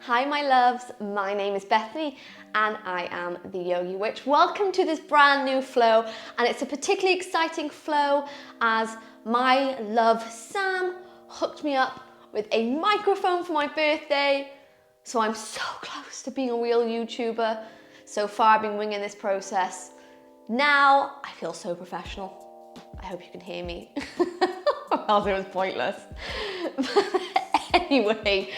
Hi my loves, my name is Bethany and I am the Yogi Witch. Welcome to this brand new flow, and it's a particularly exciting flow as my love Sam hooked me up with a microphone for my birthday. So I'm so close to being a real YouTuber. So far I've been winging this process. Now I feel so professional. I hope you can hear me, or else it was pointless. But anyway,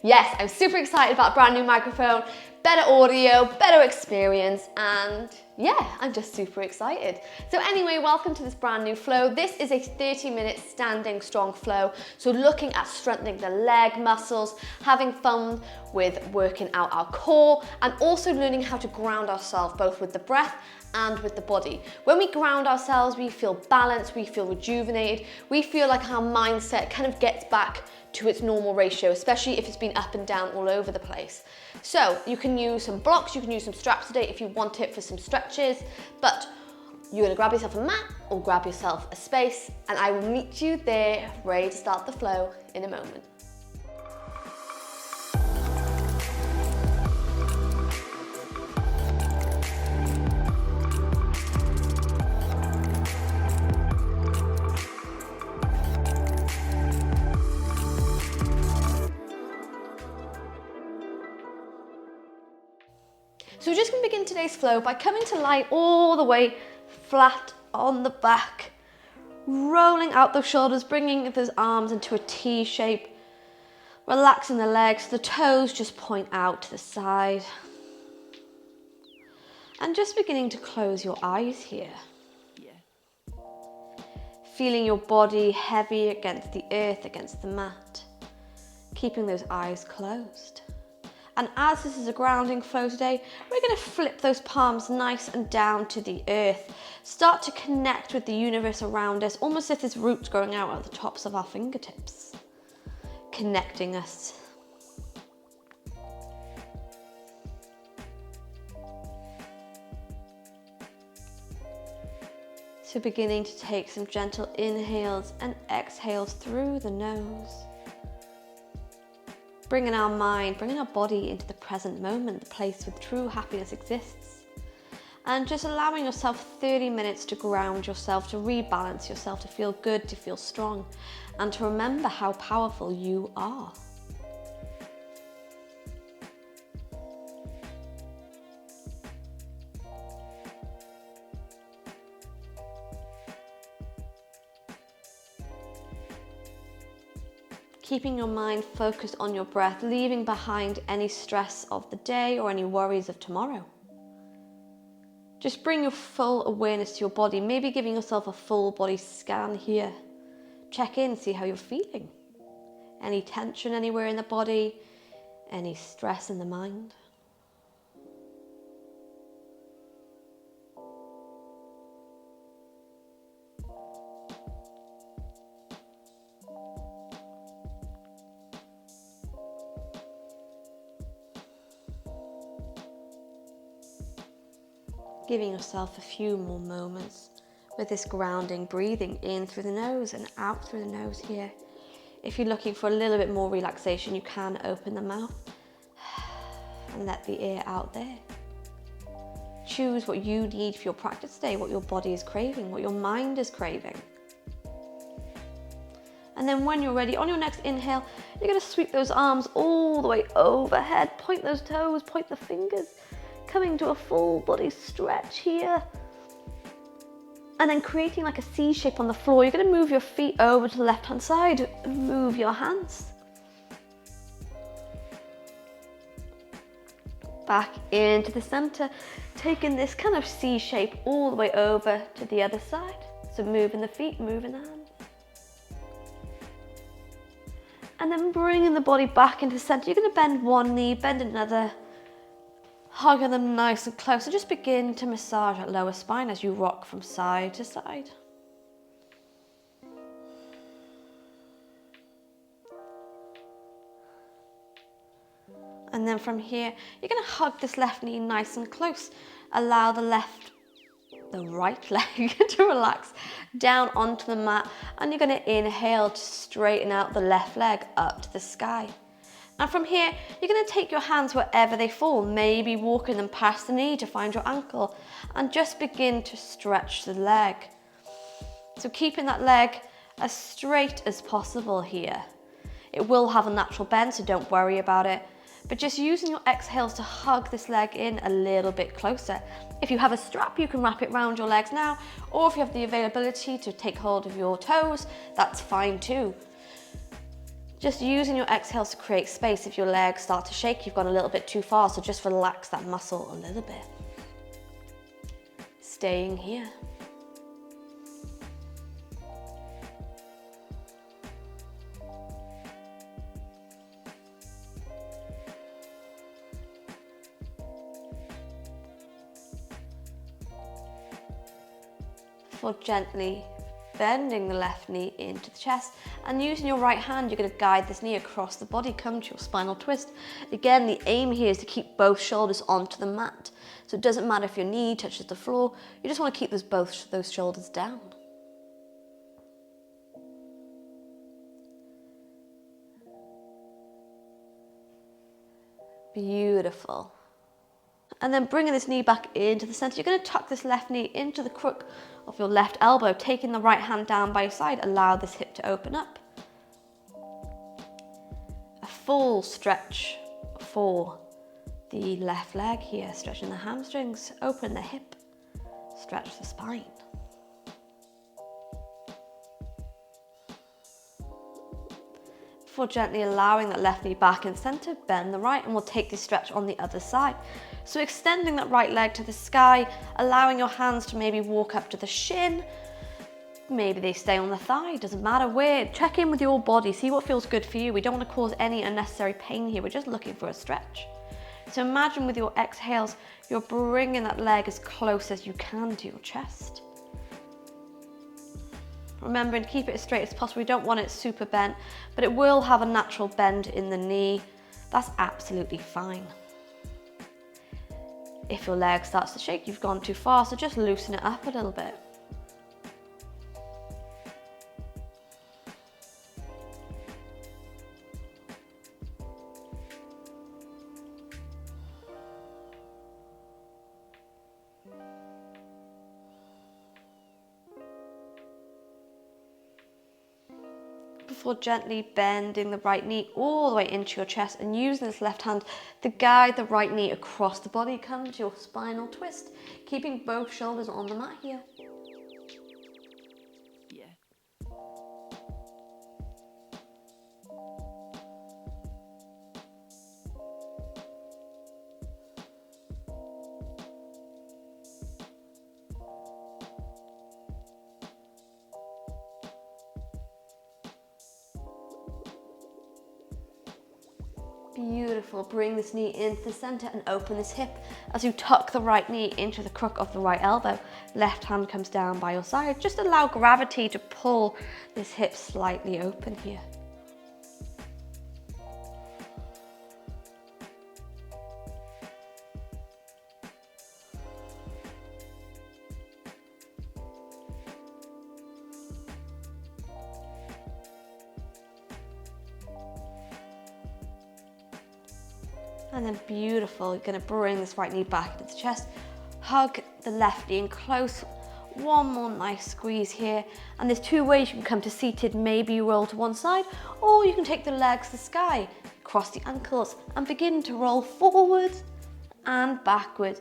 yes, I'm super excited about a brand new microphone, better audio, better experience, and yeah, I'm just super excited. So anyway, welcome to this brand new flow. This is a 30-minute standing strong flow. So looking at strengthening the leg muscles, having fun with working out our core, and also learning how to ground ourselves both with the breath and with the body. When we ground ourselves, we feel balanced, we feel rejuvenated, we feel like our mindset kind of gets back to its normal ratio, especially if it's been up and down all over the place. So you can use some blocks, you can use some straps today if you want it for some stretches, but you're gonna grab yourself a mat or grab yourself a space, and I will meet you there ready to start the flow in a moment. So we're just going to begin today's flow by coming to lie all the way flat on the back, rolling out those shoulders, bringing those arms into a T shape, relaxing the legs, the toes just point out to the side, and just beginning to close your eyes here. Feeling your body heavy against the earth, against the mat, keeping those eyes closed. And as this is a grounding flow today, we're going to flip those palms nice and down to the earth. Start to connect with the universe around us, almost as if there's roots growing out at the tops of our fingertips, connecting us. So beginning to take some gentle inhales and exhales through the nose. Bringing our mind, bringing our body into the present moment, the place where true happiness exists. And just allowing yourself 30 minutes to ground yourself, to rebalance yourself, to feel good, to feel strong, and to remember how powerful you are. Keeping your mind focused on your breath, leaving behind any stress of the day or any worries of tomorrow. Just bring your full awareness to your body, maybe giving yourself a full body scan here. Check in, see how you're feeling. Any tension anywhere in the body, any stress in the mind. Giving yourself a few more moments with this grounding, breathing in through the nose and out through the nose here. If you're looking for a little bit more relaxation, you can open the mouth and let the air out there. Choose what you need for your practice today, what your body is craving, what your mind is craving. And then when you're ready, on your next inhale, you're going to sweep those arms all the way overhead, point those toes, point the fingers, coming to a full body stretch here. And then creating like a C shape on the floor. You're going to move your feet over to the left hand side, move your hands. Back into the center, taking this kind of C shape all the way over to the other side. So moving the feet, moving the hands. And then bringing the body back into the center. You're going to bend one knee, bend another, hugging them nice and close, and just begin to massage that lower spine as you rock from side to side. And then from here, you're going to hug this left knee nice and close. Allow the right leg to relax down onto the mat, and you're going to inhale to straighten out the left leg up to the sky. And from here, you're going to take your hands wherever they fall, maybe walking them past the knee to find your ankle, and just begin to stretch the leg. So keeping that leg as straight as possible here. It will have a natural bend, so don't worry about it. But just using your exhales to hug this leg in a little bit closer. If you have a strap, you can wrap it around your legs now, or if you have the availability to take hold of your toes, that's fine too. Just using your exhales to create space. If your legs start to shake, you've gone a little bit too far, so just relax that muscle a little bit. Staying here. For gently bending the left knee into the chest, and using your right hand, you're going to guide this knee across the body, come to your spinal twist. Again, the aim here is to keep both shoulders onto the mat. So it doesn't matter if your knee touches the floor, you just want to keep both those shoulders down. Beautiful. And then bringing this knee back into the center, you're going to tuck this left knee into the crook of your left elbow, taking the right hand down by your side. Allow this hip to open up. A full stretch for the left leg here, stretching the hamstrings, open the hip, stretch the spine. Before gently allowing that left knee back in center, bend the right, and we'll take this stretch on the other side. So extending that right leg to the sky, allowing your hands to maybe walk up to the shin, maybe they stay on the thigh, doesn't matter where. Check in with your body, see what feels good for you. We don't want to cause any unnecessary pain here, we're just looking for a stretch. So imagine with your exhales, you're bringing that leg as close as you can to your chest. Remembering to keep it as straight as possible. We don't want it super bent, but it will have a natural bend in the knee. That's absolutely fine. If your leg starts to shake, you've gone too far, so just loosen it up a little bit. Before gently bending the right knee all the way into your chest and using this left hand to guide the right knee across the body, come to your spinal twist, keeping both shoulders on the mat here. Beautiful. Bring this knee into the center and open this hip as you tuck the right knee into the crook of the right elbow. Left hand comes down by your side. Just allow gravity to pull this hip slightly open here. And then beautiful, you're going to bring this right knee back into the chest, hug the left knee in close, one more nice squeeze here. And there's two ways you can come to seated. Maybe you roll to one side, or you can take the legs to the sky, cross the ankles and begin to roll forwards and backwards.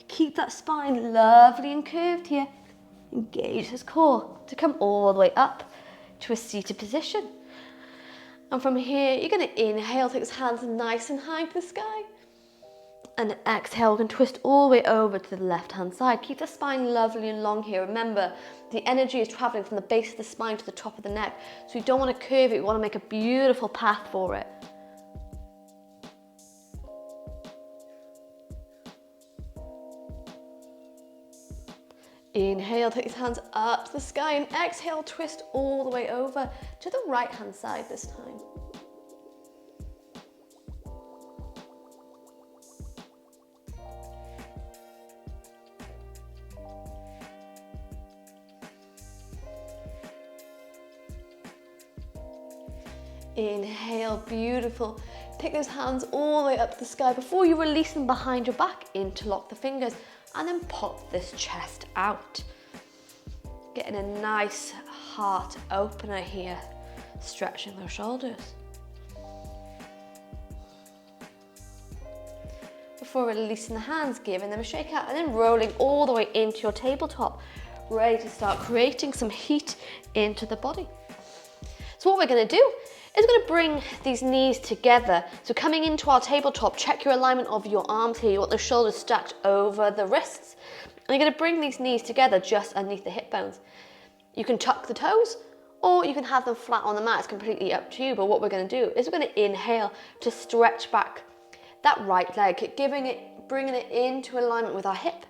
Keep that spine lovely and curved here. Engage this core to come all the way up to a seated position. And from here, you're going to inhale, take those hands nice and high to the sky. And exhale, we can twist all the way over to the left-hand side. Keep the spine lovely and long here. Remember, the energy is traveling from the base of the spine to the top of the neck. So you don't want to curve it, you want to make a beautiful path for it. Inhale, take these hands up to the sky, and exhale, twist all the way over to the right-hand side this time. Inhale, beautiful. Take those hands all the way up to the sky before you release them behind your back, interlock the fingers, and then pop this chest out. Getting a nice heart opener here, stretching those shoulders. Before releasing the hands, giving them a shake out, and then rolling all the way into your tabletop, ready to start creating some heat into the body. So what we're going to do is we're going to bring these knees together. So coming into our tabletop, check your alignment of your arms here. You want the shoulders stacked over the wrists. And you're going to bring these knees together just underneath the hip bones. You can tuck the toes, or you can have them flat on the mat. It's completely up to you. But what we're going to do is we're going to inhale to stretch back that right leg, bringing it into alignment with our hip.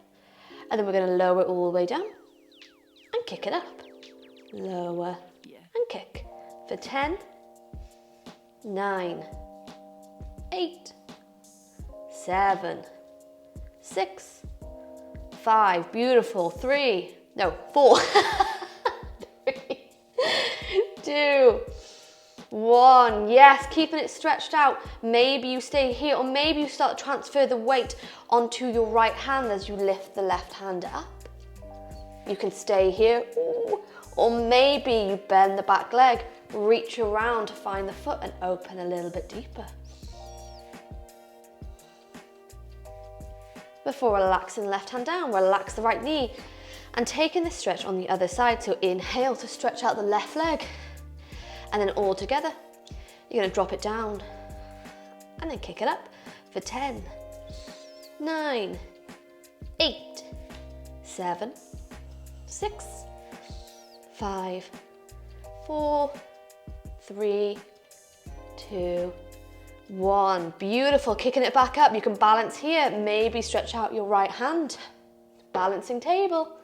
And then we're going to lower it all the way down and kick it up. Lower and kick for 10, 9, 8, 7, 6, 5, beautiful, 4, 3, 2, 1. Yes, keeping it stretched out. Maybe you stay here, or maybe you start to transfer the weight onto your right hand as you lift the left hand up. You can stay here, or maybe you bend the back leg, reach around to find the foot and open a little bit deeper. Before relaxing the left hand down, relax the right knee and taking the stretch on the other side. So inhale to stretch out the left leg, and then all together, you're going to drop it down and then kick it up for 10, 9, 8, 7, 6, 5, 4, 3, 2, 1. Beautiful. Kicking it back up. You can balance here. Maybe stretch out your right hand. Balancing table.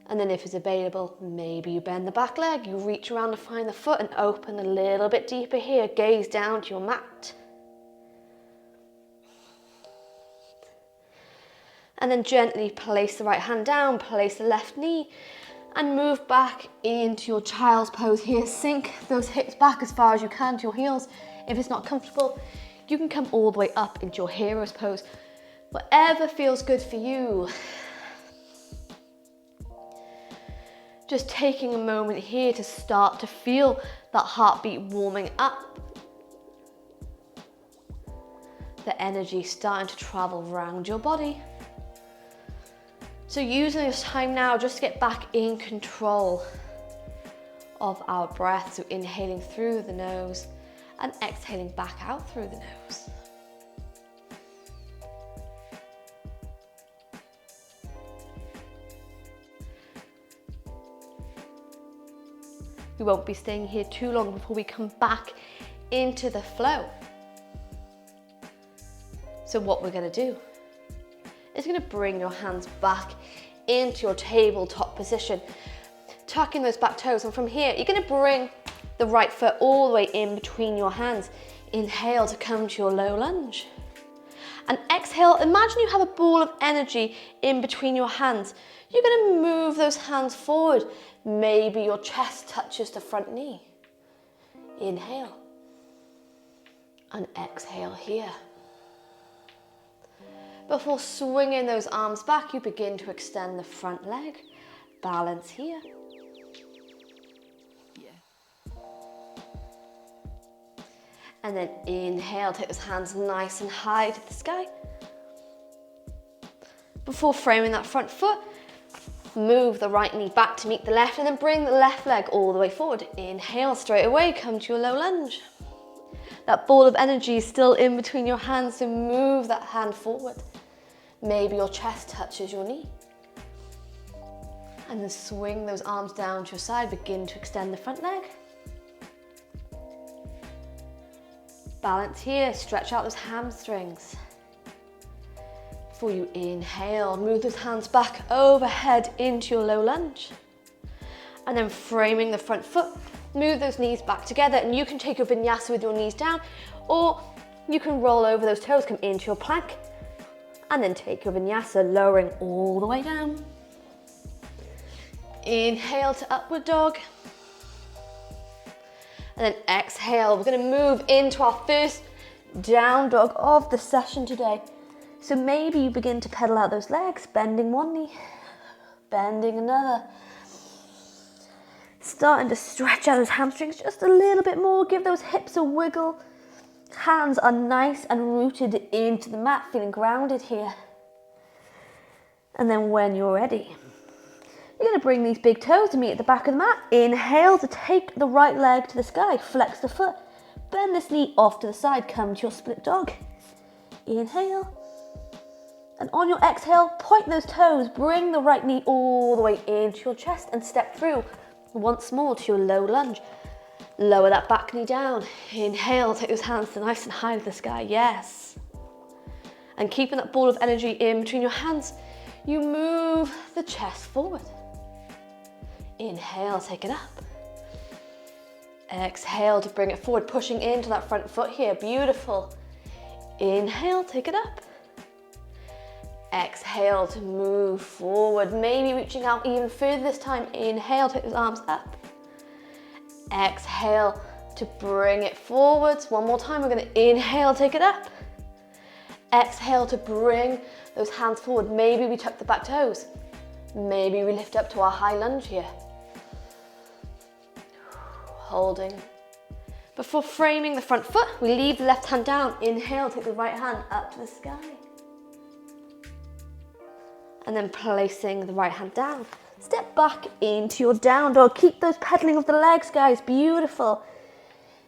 And then if it's available, maybe you bend the back leg. You reach around to find the foot and open a little bit deeper here. Gaze down to your mat. And then gently place the right hand down, place the left knee, and move back into your child's pose here. Sink those hips back as far as you can to your heels. If it's not comfortable, you can come all the way up into your hero's pose. Whatever feels good for you. Just taking a moment here to start to feel that heartbeat warming up. The energy starting to travel around your body. So using this time now just to get back in control of our breath. So inhaling through the nose and exhaling back out through the nose. We won't be staying here too long before we come back into the flow. So what we're going to do is going to bring your hands back into your tabletop position, tucking those back toes. And from here, you're going to bring the right foot all the way in between your hands. Inhale to come to your low lunge. And exhale, imagine you have a ball of energy in between your hands. You're going to move those hands forward. Maybe your chest touches the front knee. Inhale. And exhale here. Before swinging those arms back, you begin to extend the front leg. Balance here. And then inhale, take those hands nice and high to the sky. Before framing that front foot, move the right knee back to meet the left, and then bring the left leg all the way forward. Inhale, straight away, come to your low lunge. That ball of energy is still in between your hands, so move that hand forward. Maybe your chest touches your knee. And then swing those arms down to your side, begin to extend the front leg. Balance here, stretch out those hamstrings. Before you inhale, move those hands back overhead into your low lunge. And then framing the front foot, move those knees back together, and you can take your vinyasa with your knees down, or you can roll over those toes, come into your plank, and then take your vinyasa, lowering all the way down. Inhale to upward dog. And then exhale. We're going to move into our first down dog of the session today. So maybe you begin to pedal out those legs, bending one knee, bending another. Starting to stretch out those hamstrings just a little bit more. Give those hips a wiggle. Hands are nice and rooted into the mat, feeling grounded here. And then when you're ready, you're going to bring these big toes to meet at the back of the mat. Inhale to take the right leg to the sky. Flex the foot. Bend this knee off to the side. Come to your split dog. Inhale. And on your exhale, point those toes. Bring the right knee all the way into your chest and step through once more to your low lunge. Lower that back knee down. Inhale, take those hands nice and high to the sky. Yes. And keeping that ball of energy in between your hands, you move the chest forward. Inhale, take it up. Exhale to bring it forward, pushing into that front foot here. Beautiful. Inhale, take it up. Exhale to move forward, maybe reaching out even further this time. Inhale, take those arms up. Exhale to bring it forwards. One more time, we're going to inhale, take it up. Exhale to bring those hands forward. Maybe we tuck the back toes. Maybe we lift up to our high lunge here. Holding. Before framing the front foot, we leave the left hand down. Inhale, take the right hand up to the sky. And then placing the right hand down. Step back into your down dog. Keep those pedaling of the legs, guys. Beautiful.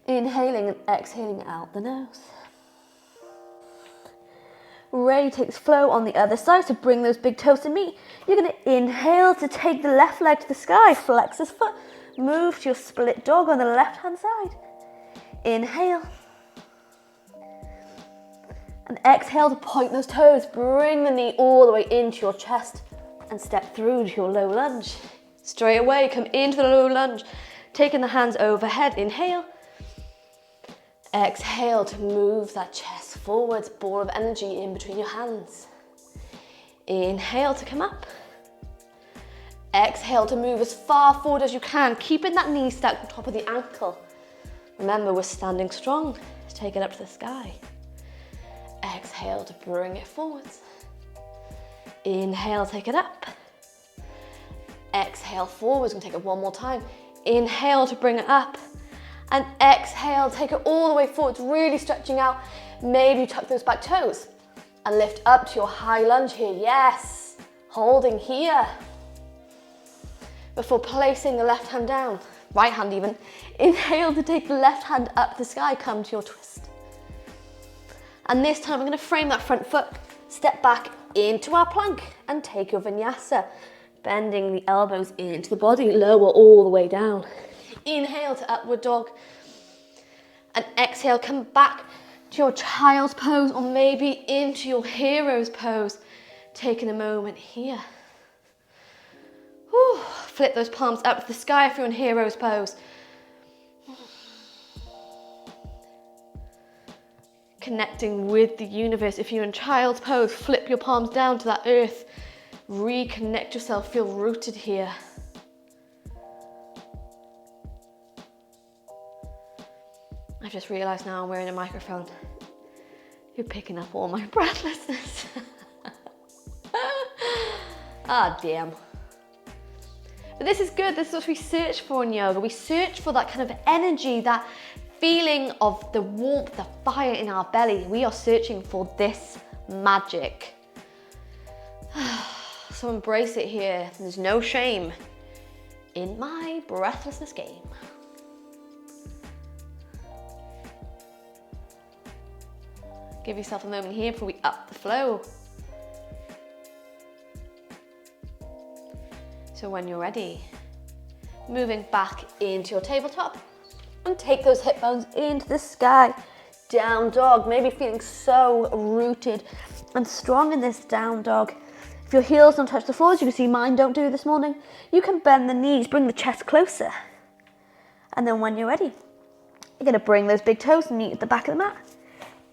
Inhaling and exhaling out the nose. Ready to take this flow on the other side, so bring those big toes to meet. You're going to inhale to take the left leg to the sky. Flex this foot. Move to your split dog on the left hand side. Inhale. And exhale to point those toes. Bring the knee all the way into your chest and step through to your low lunge. Straight away, come into the low lunge, taking the hands overhead. Inhale. Exhale to move that chest forwards, ball of energy in between your hands. Inhale to come up. Exhale to move as far forward as you can, keeping that knee stacked on top of the ankle. Remember, we're standing strong. Take it up to the sky. Exhale to bring it forwards. Inhale, take it up. Exhale forwards, we're gonna take it one more time. Inhale to bring it up. And exhale, take it all the way forwards, really stretching out. Maybe you tuck those back toes and lift up to your high lunge here. Yes, holding here. Before placing the left hand down, right hand even, inhale to take the left hand up the sky, come to your twist. And this time we're going to frame that front foot, step back into our plank and take your vinyasa, bending the elbows into the body, lower all the way down. Inhale to upward dog and exhale, come back to your child's pose or maybe into your hero's pose, taking a moment here. Whew. Flip those palms up to the sky if you're in hero's pose. Connecting with the universe. If you're in child's pose, flip your palms down to that earth. Reconnect yourself, feel rooted here. I've just realised now I'm wearing a microphone. You're picking up all my breathlessness. Ah, damn. But this is good, this is what we search for in yoga. We search for that kind of energy, that feeling of the warmth, the fire in our belly. We are searching for this magic. So embrace it here. There's no shame in my breathlessness game. Give yourself a moment here before we up the flow. So when you're ready, moving back into your tabletop and take those hip bones into the sky. Down dog, maybe feeling so rooted and strong in this down dog. If your heels don't touch the floor, as you can see mine don't do this morning, you can bend the knees, bring the chest closer. And then when you're ready, you're gonna bring those big toes and meet at the back of the mat.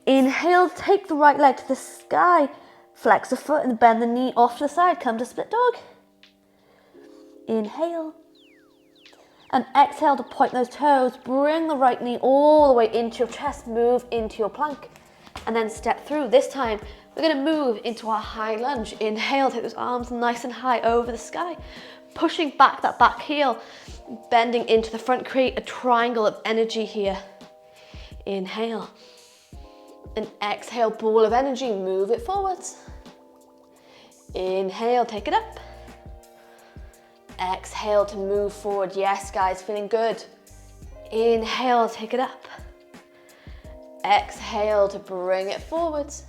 Inhale, take the right leg to the sky, flex the foot and bend the knee off to the side, come to split dog. Inhale. And exhale to point those toes. Bring the right knee all the way into your chest. Move into your plank. And then step through. This time, we're going to move into our high lunge. Inhale, take those arms nice and high over the sky. Pushing back that back heel. Bending into the front. Create a triangle of energy here. Inhale. And exhale, ball of energy. Move it forwards. Inhale, take it up. Exhale to move forward. Yes, guys, feeling good. Inhale, take it up. Exhale to bring it forwards.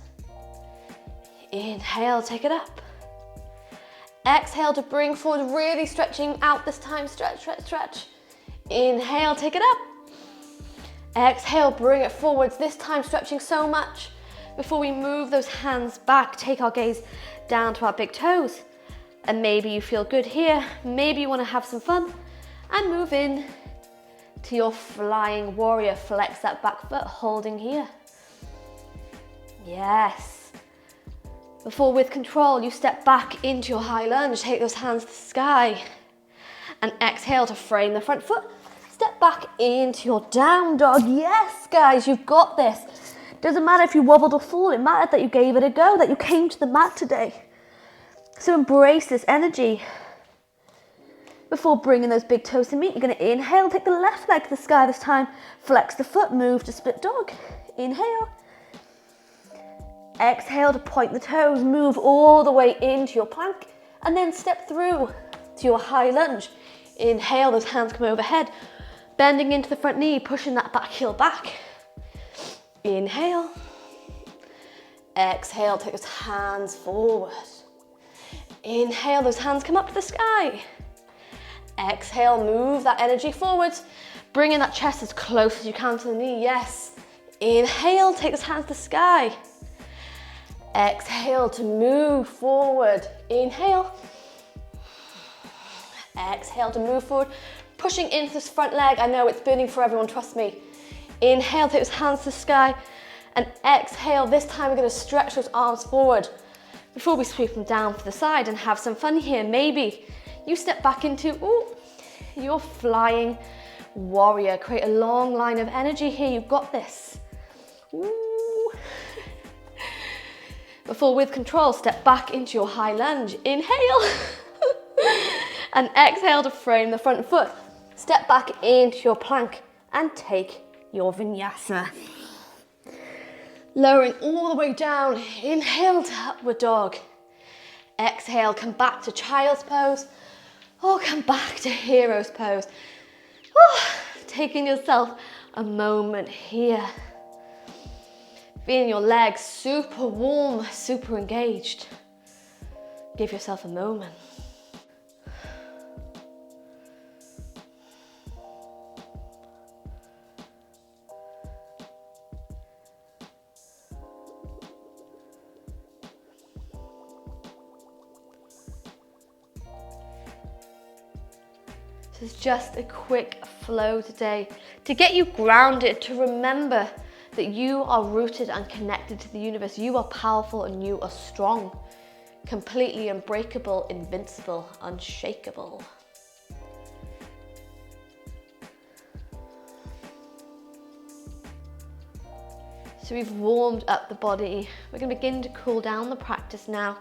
Inhale, take it up. Exhale to bring forward, really stretching out this time. Stretch, stretch, stretch. Inhale, take it up. Exhale, bring it forwards. This time stretching so much. Before we move those hands back, take our gaze down to our big toes. And maybe you feel good here. Maybe you want to have some fun and move in to your flying warrior. Flex that back foot, holding here. Yes. Before, with control, you step back into your high lunge. Take those hands to the sky. And exhale to frame the front foot. Step back into your down dog. Yes, guys, you've got this. Doesn't matter if you wobbled or fall. It mattered that you gave it a go, that you came to the mat today. So embrace this energy. Before bringing those big toes to meet, you're going to inhale, take the left leg to the sky this time. Flex the foot, move to split dog. Inhale. Exhale to point the toes, move all the way into your plank, and then step through to your high lunge. Inhale, those hands come overhead, bending into the front knee, pushing that back heel back. Inhale. Exhale, take those hands forward. Inhale, those hands come up to the sky. Exhale, move that energy forwards. Bring in that chest as close as you can to the knee, yes. Inhale, take those hands to the sky. Exhale to move forward. Inhale. Exhale to move forward. Pushing into this front leg. I know it's burning for everyone, trust me. Inhale, take those hands to the sky. And exhale, this time we're going to stretch those arms forward before we sweep them down to the side and have some fun here. Maybe you step back into your flying warrior. Create a long line of energy here. You've got this. Ooh. Before, with control, step back into your high lunge. Inhale. And exhale to frame the front foot. Step back into your plank and take your vinyasa. Lowering all the way down. Inhale to upward dog. Exhale, come back to child's pose or come back to hero's pose. Taking yourself a moment here. Feeling your legs super warm, super engaged. Give yourself a moment. This is just a quick flow today to get you grounded, to remember that you are rooted and connected to the universe. You are powerful and you are strong, completely unbreakable, invincible, unshakable. So we've warmed up the body. We're going to begin to cool down the practice now.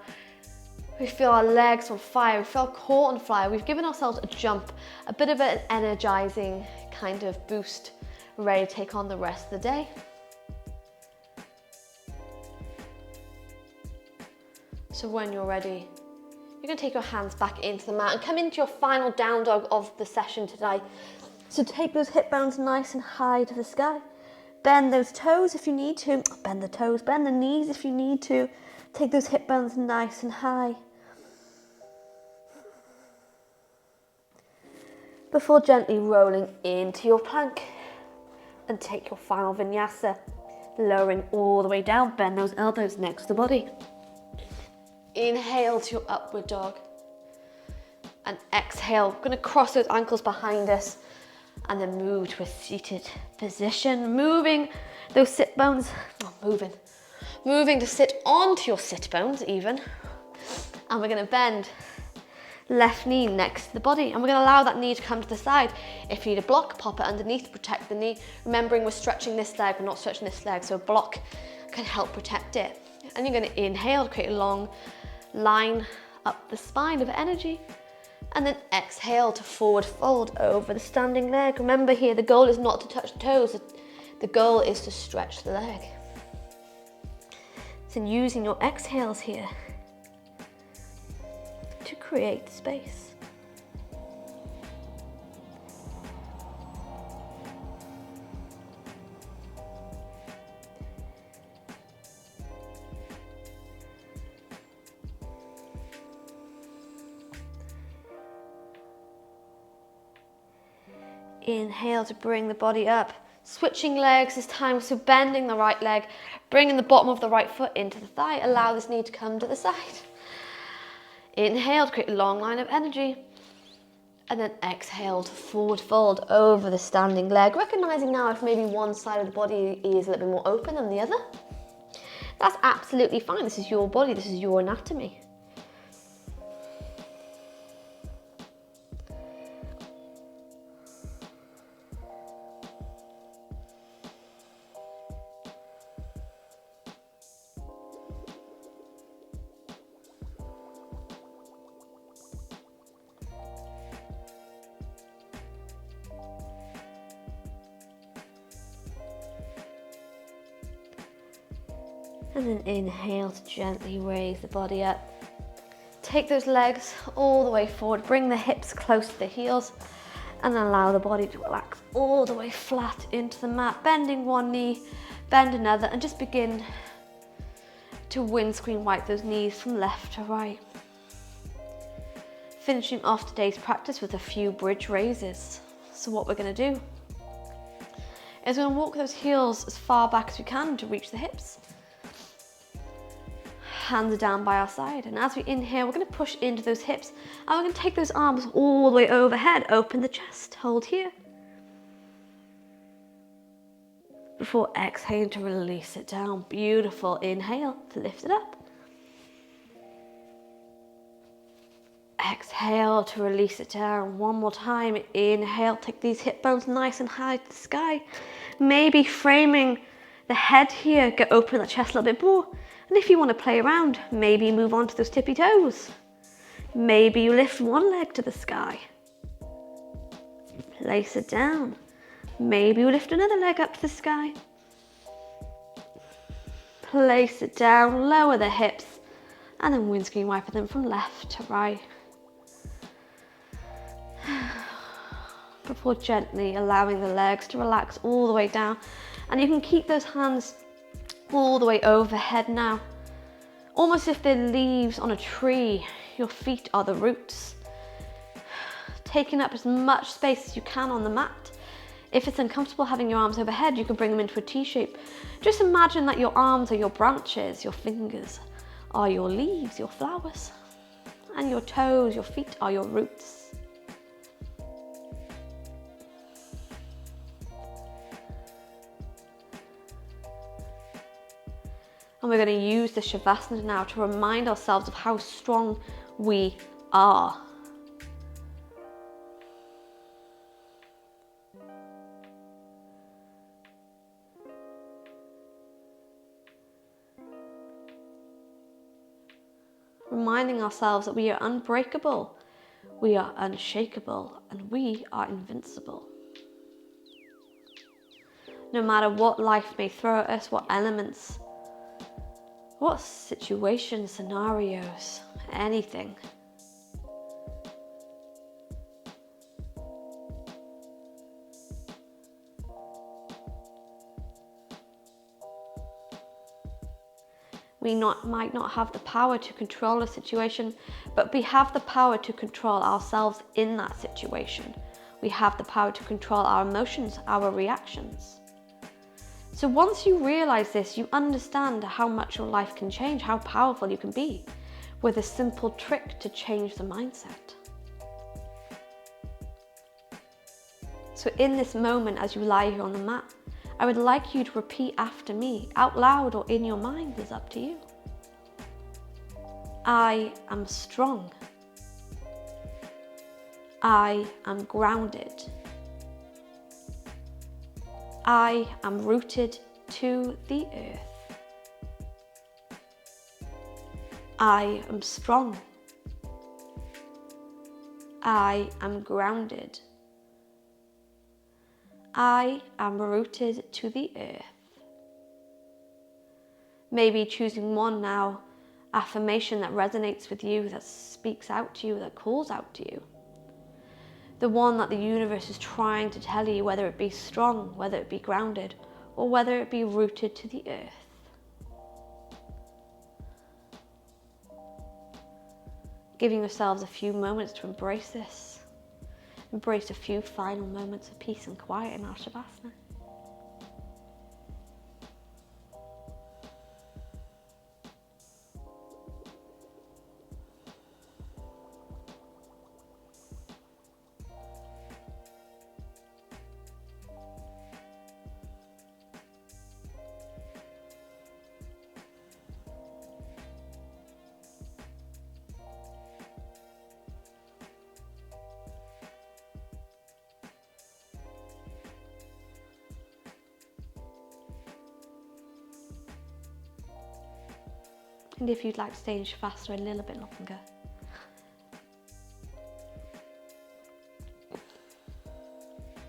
We feel our legs on fire, we feel our core on fire. We've given ourselves a jump, a bit of an energizing kind of boost, ready to take on the rest of the day. So when you're ready, you're going to take your hands back into the mat and come into your final down dog of the session today. So take those hip bones nice and high to the sky. Bend those toes if you need to. Bend the toes, bend the knees if you need to. Take those hip bones nice and high. Before gently rolling into your plank and take your final vinyasa, lowering all the way down, bend those elbows next to the body. Inhale to your upward dog and exhale. We're going to cross those ankles behind us and then move to a seated position, moving those sit bones, moving to sit onto your sit bones even, and we're going to bend Left knee next to the body, and we're going to allow that knee to come to the side. If you need a block, pop it underneath to protect the knee. Remembering we're stretching this leg, we're not stretching this leg, so a block can help protect it. And you're going to inhale to create a long line up the spine of energy, and then exhale to forward fold over the standing leg. Remember here, the goal is not to touch the toes, the goal is to stretch the leg. So using your exhales here to create space. Inhale to bring the body up. Switching legs this time, so bending the right leg, bringing the bottom of the right foot into the thigh. Allow this knee to come to the side. Inhale to create a long line of energy. And then exhale to forward fold over the standing leg. Recognizing now if maybe one side of the body is a little bit more open than the other. That's absolutely fine. This is your body, this is your anatomy. And then inhale to gently raise the body up. Take those legs all the way forward, bring the hips close to the heels, and allow the body to relax all the way flat into the mat. Bending one knee, bend another, and just begin to windscreen wipe those knees from left to right. Finishing off today's practice with a few bridge raises. So what we're going to do is we're going to walk those heels as far back as we can to reach the hips. Hands are down by our side, and as we inhale, we're going to push into those hips, and we're going to take those arms all the way overhead, open the chest, hold here. Before exhaling to release it down. Beautiful. Inhale to lift it up. Exhale to release it down. One more time. Inhale, take these hip bones nice and high to the sky. Maybe framing the head here, get open the chest a little bit more. And if you want to play around, maybe move on to those tippy toes. Maybe you lift one leg to the sky. Place it down. Maybe you lift another leg up to the sky. Place it down, lower the hips, and then windscreen wiper them from left to right. Before gently allowing the legs to relax all the way down. And you can keep those hands all the way overhead now. Almost if they're leaves on a tree, your feet are the roots. Taking up as much space as you can on the mat. If it's uncomfortable having your arms overhead, you can bring them into a T shape. Just imagine that your arms are your branches, your fingers are your leaves, your flowers, and your toes, your feet are your roots. And we're going to use the Shavasana now to remind ourselves of how strong we are. Reminding ourselves that we are unbreakable, we are unshakable, and we are invincible. No matter what life may throw at us, what elements, what situations, scenarios, anything. We might not have the power to control a situation, but we have the power to control ourselves in that situation. We have the power to control our emotions, our reactions. So once you realize this, you understand how much your life can change, how powerful you can be with a simple trick to change the mindset. So in this moment, as you lie here on the mat, I would like you to repeat after me, out loud or in your mind, is up to you. I am strong. I am grounded. I am rooted to the earth. I am strong. I am grounded. I am rooted to the earth. Maybe choosing one now, affirmation that resonates with you, that speaks out to you, that calls out to you. The one that the universe is trying to tell you, whether it be strong, whether it be grounded, or whether it be rooted to the earth. Giving yourselves a few moments to embrace this. Embrace a few final moments of peace and quiet in our Shavasana. And if you'd like to stay in Shavasana a little bit longer,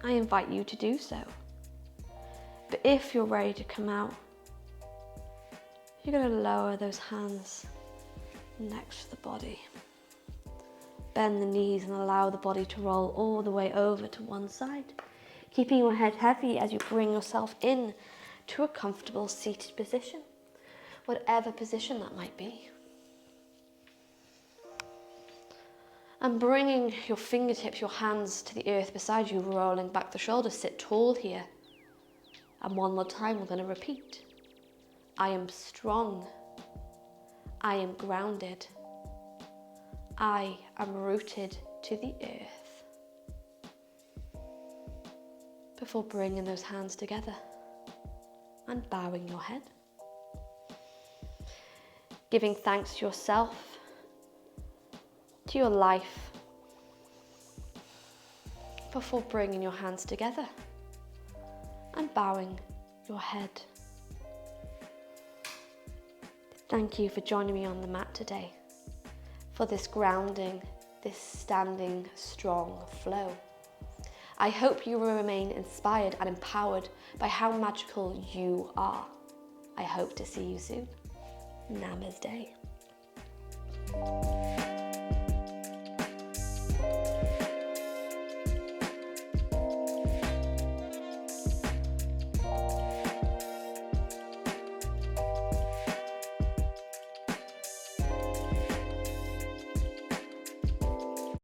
I invite you to do so. But if you're ready to come out, you're going to lower those hands next to the body. Bend the knees and allow the body to roll all the way over to one side, keeping your head heavy as you bring yourself in to a comfortable seated position, whatever position that might be. And bringing your fingertips, your hands to the earth beside you, rolling back the shoulders, sit tall here. And one more time, we're going to repeat. I am strong. I am grounded. I am rooted to the earth. Before bringing those hands together and bowing your head. Giving thanks to yourself, to your life, before bringing your hands together and bowing your head. Thank you for joining me on the mat today for this grounding, this standing strong flow. I hope you will remain inspired and empowered by how magical you are. I hope to see you soon. Namaste.